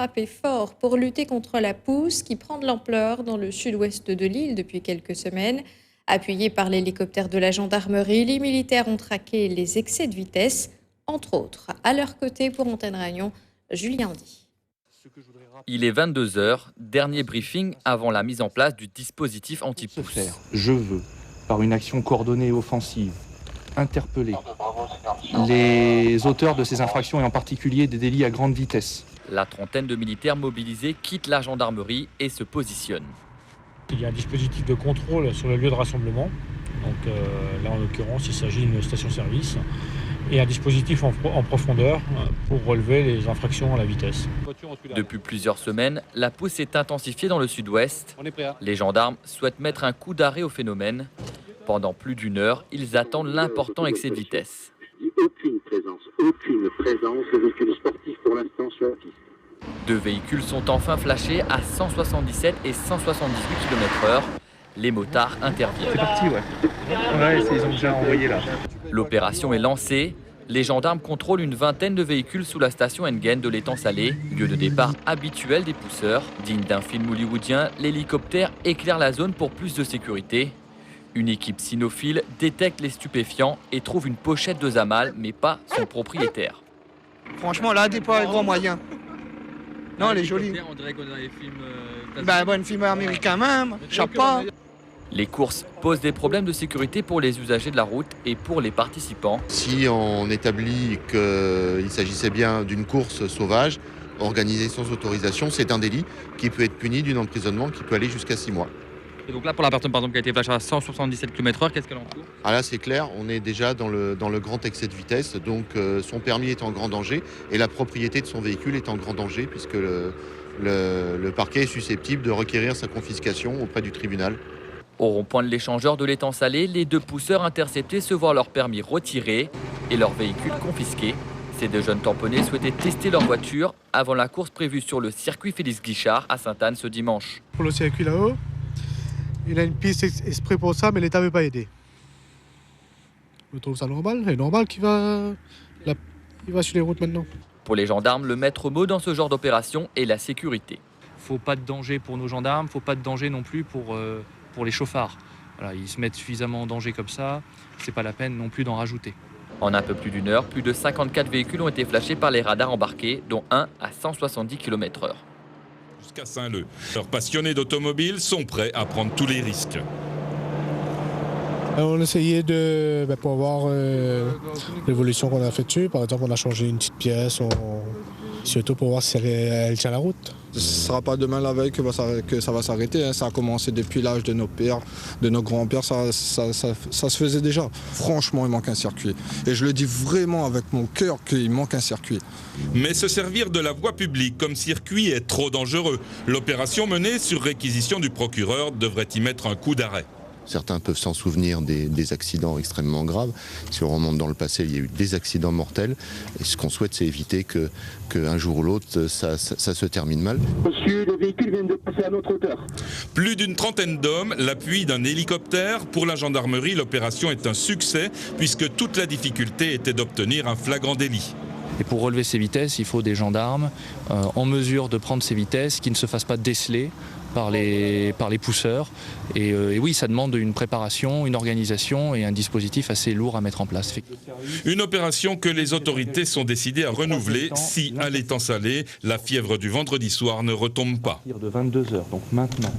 Frapper fort pour lutter contre la pousse qui prend de l'ampleur dans le sud-ouest de l'île depuis quelques semaines. Appuyés par l'hélicoptère de la gendarmerie, les militaires ont traqué les excès de vitesse, entre autres. À leur côté, pour Antenne Réunion, Julien Di. Il est 22 heures, dernier briefing avant la mise en place du dispositif anti-pousse. Je veux, par une action coordonnée et offensive, interpeller les auteurs de ces infractions et en particulier des délits à grande vitesse. La trentaine de militaires mobilisés quitte la gendarmerie et se positionne. Il y a un dispositif de contrôle sur le lieu de rassemblement. Donc là, en l'occurrence, il s'agit d'une station-service et un dispositif en profondeur pour relever les infractions à la vitesse. Depuis plusieurs semaines, la pousse s'est intensifiée dans le sud-ouest. Les gendarmes souhaitent mettre un coup d'arrêt au phénomène. Pendant plus d'une heure, ils attendent l'important excès de vitesse. Aucune présence de véhicules sportifs pour l'instant sur la piste. Deux véhicules sont enfin flashés à 177 et 178 km/h. Les motards interviennent. C'est parti, ouais. Ouais, ils ont déjà envoyé là. L'opération est lancée. Les gendarmes contrôlent une vingtaine de véhicules sous la station Engen de l'étang Salé, lieu de départ habituel des pousseurs. Digne d'un film hollywoodien, l'hélicoptère éclaire la zone pour plus de sécurité. Une équipe cynophile détecte les stupéfiants et trouve une pochette de Zamal, mais pas son propriétaire. Franchement, là, des pas grand moyen. Non, elle est jolie. On dirait qu'on a les films. Bon film américain même, chapeau. Les courses posent des problèmes de sécurité pour les usagers de la route et pour les participants. Si on établit qu'il s'agissait bien d'une course sauvage, organisée sans autorisation, c'est un délit qui peut être puni d'un emprisonnement qui peut aller jusqu'à 6 mois. Et donc là, pour la personne par exemple, qui a été flashée à 177 km/h, qu'est-ce qu'elle en court ? Ah là, c'est clair, on est déjà dans le grand excès de vitesse, donc son permis est en grand danger et la propriété de son véhicule est en grand danger puisque le parquet est susceptible de requérir sa confiscation auprès du tribunal. Au rond-point de l'échangeur de l'étang Salé, les deux pousseurs interceptés se voient leur permis retiré et leur véhicule confisqué. Ces deux jeunes tamponnés souhaitaient tester leur voiture avant la course prévue sur le circuit Félix Guichard à Sainte-Anne ce dimanche. Pour le circuit là-haut, il a une piste exprès pour ça, mais l'État ne veut pas aider. Je trouve ça normal. C'est normal qu'il va sur les routes maintenant. Pour les gendarmes, le maître mot dans ce genre d'opération est la sécurité. Faut pas de danger pour nos gendarmes, faut pas de danger non plus pour les chauffards. Voilà, ils se mettent suffisamment en danger comme ça, c'est pas la peine non plus d'en rajouter. En un peu plus d'une heure, plus de 54 véhicules ont été flashés par les radars embarqués, dont un à 170 km/h. Jusqu'à Saint-Leu. Leurs passionnés d'automobile sont prêts à prendre tous les risques. On essayait pour voir l'évolution qu'on a fait dessus. Par exemple, on a changé une petite pièce, surtout pour voir si elle tient la route. Ce ne sera pas demain la veille que ça va s'arrêter. Hein. Ça a commencé depuis l'âge de nos pères, de nos grands-pères. Ça se faisait déjà. Franchement, il manque un circuit. Et je le dis vraiment avec mon cœur qu'il manque un circuit. Mais se servir de la voie publique comme circuit est trop dangereux. L'opération menée sur réquisition du procureur devrait y mettre un coup d'arrêt. Certains peuvent s'en souvenir des accidents extrêmement graves. Si on remonte dans le passé, il y a eu des accidents mortels. Et ce qu'on souhaite, c'est éviter qu'un jour ou l'autre, ça se termine mal. Monsieur, le véhicule vient de passer à notre hauteur. Plus d'une trentaine d'hommes, l'appui d'un hélicoptère. Pour la gendarmerie, l'opération est un succès puisque toute la difficulté était d'obtenir un flagrant délit. Et pour relever ces vitesses, il faut des gendarmes en mesure de prendre ces vitesses, qui ne se fassent pas déceler par les pousseurs. Et oui, ça demande une préparation, une organisation et un dispositif assez lourd à mettre en place. Une opération que les autorités sont décidées à renouveler si, à l'étang Salé, la fièvre du vendredi soir ne retombe pas. De 22 heures, donc maintenant.